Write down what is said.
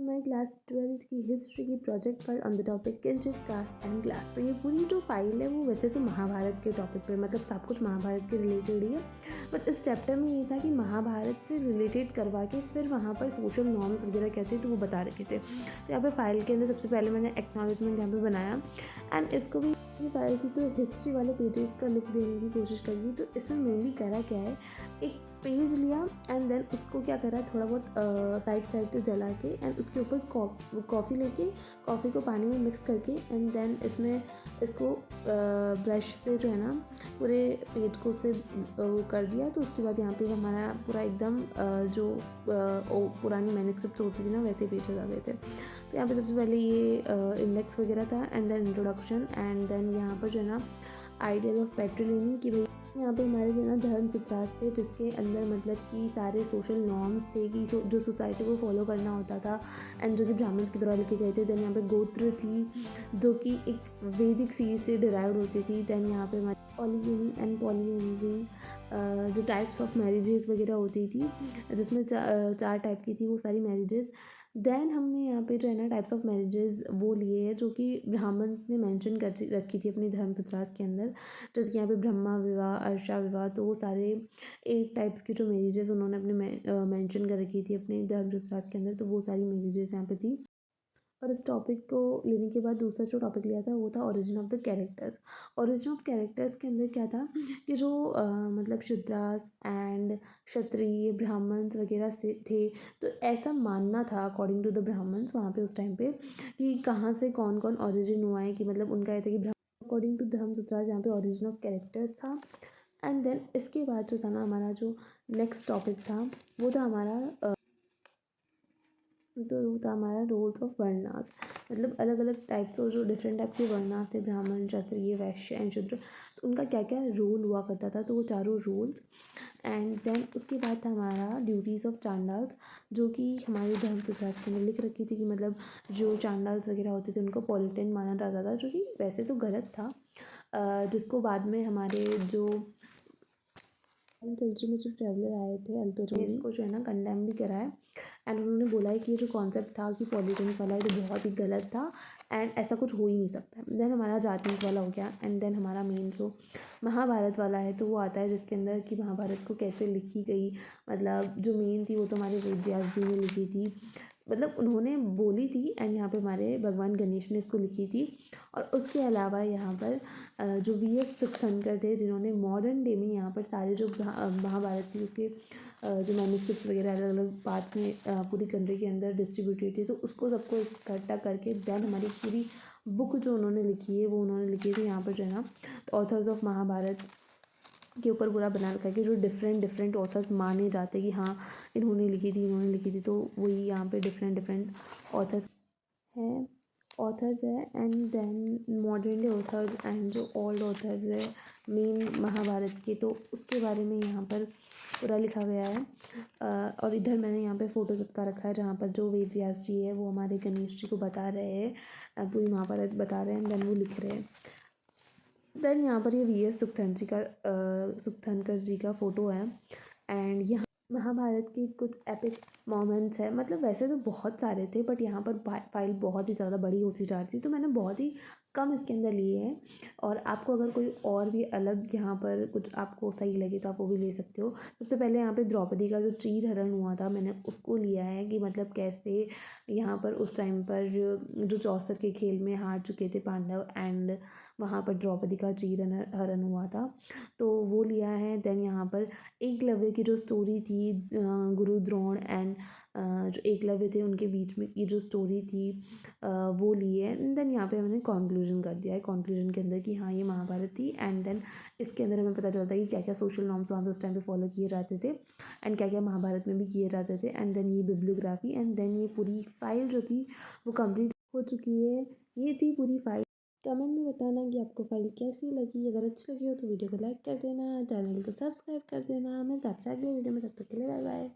मैं class 12th की history की प्रोजेक्ट पर ऑन द टॉपिक किंचित कास्ट एंड क्लास। तो ये पूरी जो फाइल है वो वैसे तो महाभारत के टॉपिक पे, मतलब सब कुछ महाभारत के रिलेटेड ही है, बट इस चैप्टर में ये था कि महाभारत से रिलेटेड करवा के फिर वहाँ पर सोशल नॉर्म्स वगैरह कैसे तो वो बता रखे थे। तो यहाँ पे फाइल के अंदर सबसे पहले मैंने एक्नॉलेजमेंट यहाँ पे बनाया एंड इसको भी फाइल थी तो हिस्ट्री वाले पेजेस का लुक देने की कोशिश करी। तो इसमें मेनली करा क्या है, एक पेज लिया एंड देन उसको क्या करा, थोड़ा बहुत साइड से जला के एंड उसके ऊपर कॉफ़ी लेके कॉफ़ी को पानी में मिक्स करके एंड देन इसमें इसको ब्रश से जो है ना पूरे पेज को से वो कर दिया। तो उसके बाद यहाँ पे हमारा पूरा एकदम जो पुरानी मैन्युस्क्रिप्ट होती थी ना वैसे पेजेस आ गए थे। तो यहाँ पे सबसे पहले ये इंडेक्स वगैरह था and then introduction and then यहाँ पर जो है ना आइडियल ऑफ पैट्रिलिनी कि भाई यहाँ पे हमारे जो है ना धर्म सूत्रास थे, जिसके अंदर मतलब कि सारे सोशल नॉर्म्स थे कि जो सोसाइटी को फॉलो करना होता था एंड जो कि ब्राह्मण्स के द्वारा लिखे गए थे। देन यहाँ पे गोत्र थी जो कि एक वैदिक सीड से डिराइव्ड होती थी। देन यहाँ पे हमारी पॉलीगिनी एंड पॉलीगिनी जो टाइप्स ऑफ मैरिजेस वगैरह होती थी, जिसमें चार टाइप की थी वो सारी मैरिजेस। देन हमने यहाँ पे जो है ना टाइप्स ऑफ मैरिजेस वो लिए हैं जो कि ब्राह्मण्स ने मेंशन कर रखी थी अपनी धर्म सूत्रास के अंदर, जैसे कि यहाँ पे ब्रह्मा विवाह, अर्षा विवाह। तो वो सारे 8 टाइप्स की जो मैरिजेस उन्होंने अपने मेंशन कर रखी थी अपने धर्म सूत्रास के अंदर। तो वो सारी मैरिजेस यहाँ पे थी। और इस टॉपिक को लेने के बाद दूसरा जो टॉपिक लिया था वो था origin of the characters. Origin of characters के अंदर क्या था कि जो मतलब शूद्रास एंड क्षत्रिय ब्राह्मण्स वगैरह से थे, तो ऐसा मानना था अकॉर्डिंग टू द ब्राह्मण्स वहाँ पे उस टाइम पे कि कहाँ से कौन कौन ओरिजिन हुआ है, कि मतलब उनका ये था कि अकॉर्डिंग टू धर्म सूत्रास यहाँ पे ओरिजिन ऑफ कैरेक्टर्स था। एंड देन इसके बाद जो था ना हमारा जो नेक्स्ट टॉपिक था वो था हमारा तो वो था हमारा रोल्स ऑफ वर्णास, मतलब अलग अलग टाइप्स और जो डिफरेंट टाइप के वर्णास थे, ब्राह्मण, क्षत्रिय, वैश्य एंड शूद्र, तो उनका क्या क्या रोल हुआ करता था। तो वो चारों रोल्स एंड देन उसके बाद था हमारा ड्यूटीज़ ऑफ चांडाल्स, जो कि हमारे धर्म सूत्रास के अंदर लिख रखी थी कि मतलब जो चांडाल्स वगैरह होते थे उनको पॉलिटियन माना जाता था, जो कि वैसे तो गलत था, जिसको बाद में हमारे जो सेंचुरी में जो ट्रैवलर आए थे अल्बेरोनी, इसको जो है ना कंडेम भी करा है एंड उन्होंने बोला है कि ये जो कॉन्सेप्ट था कि पॉलिटियन वाला है तो बहुत ही गलत था एंड ऐसा कुछ हो ही नहीं सकता। देन हमारा जातीस वाला हो गया एंड देन हमारा मेन जो महाभारत वाला है तो वो आता है जिसके अंदर कि महाभारत को कैसे लिखी गई, मतलब जो मेन थी वो तो हमारे वेद व्यास जी ने लिखी थी, मतलब उन्होंने बोली थी एंड यहाँ पे हमारे भगवान गणेश ने इसको लिखी थी। और उसके अलावा यहाँ पर जो वी.एस. सुक्तनकर थे जिन्होंने मॉडर्न डे में यहाँ पर सारे जो महाभारत थी उसके जो मैन्युस्क्रिप्ट्स वगैरह अलग अलग पार्ट्स में पूरी कंट्री के अंदर डिस्ट्रीब्यूटेड थी, तो उसको सबको इकट्ठा करके देन हमारी पूरी बुक जो उन्होंने लिखी है वो उन्होंने लिखी थी यहाँ पर जो है ना ऑथर्स ऑफ महाभारत के ऊपर पूरा बना रखा है कि जो डिफरेंट ऑथर्स माने जाते हैं कि हाँ इन्होंने लिखी थी। तो वही यहाँ पे डिफरेंट ऑथर्स हैं, ऑथर्स है and then modern day authors and जो ओल्ड ऑथर्स है मेन महाभारत के, तो उसके बारे में यहाँ पर पूरा लिखा गया है। और इधर मैंने यहाँ पे फ़ोटो चिपका रखा है जहाँ पर जो वेद व्यास जी है वो हमारे गणेश जी को बता रहे हैं, पूरी महाभारत बता रहे हैं देन वो लिख रहे हैं। देन यहाँ पर ये वी.एस. सुक्तनकर जी का फ़ोटो है एंड यहाँ महाभारत के कुछ एपिक मोमेंट्स है, मतलब वैसे तो बहुत सारे थे बट यहाँ पर फाइल बहुत ही ज़्यादा बड़ी होती जा रही थी तो मैंने बहुत ही कम इसके अंदर लिए हैं। और आपको अगर कोई और भी अलग यहाँ पर कुछ आपको सही लगे तो आप वो भी ले सकते हो। सबसे पहले यहाँ पे द्रौपदी का जो चीर हरण हुआ था मैंने उसको लिया है कि मतलब कैसे यहाँ पर उस टाइम पर जो चौसर के खेल में हार चुके थे पांडव एंड वहाँ पर द्रौपदी का चीर हरण हुआ था तो वो लिया है। देन यहाँ पर एकलव्य की जो स्टोरी थी गुरु द्रोण एंड जो एकलव्य थे उनके बीच में की जो स्टोरी थी वो ली है। देन यहाँ पे मैंने कंक्लूजन कर दिया है कंक्लूजन के अंदर कि हाँ ये महाभारत थी एंड देन इसके अंदर हमें पता चलता है कि क्या क्या सोशल नॉर्म्स वहाँ पे उस टाइम पे फॉलो किए जाते थे एंड क्या क्या महाभारत में भी किए जाते थे। एंड देन ये बिब्लियोग्राफी एंड देन ये पूरी फाइल जो थी वो कंप्लीट हो चुकी है। ये थी पूरी फाइल। कमेंट में बताना कि आपको फाइल कैसी लगी, अगर अच्छी लगी हो तो वीडियो को लाइक कर देना, चैनल को सब्सक्राइब कर देना। मैं आपसे अगले वीडियो में, तब तक के लिए बाय बाय।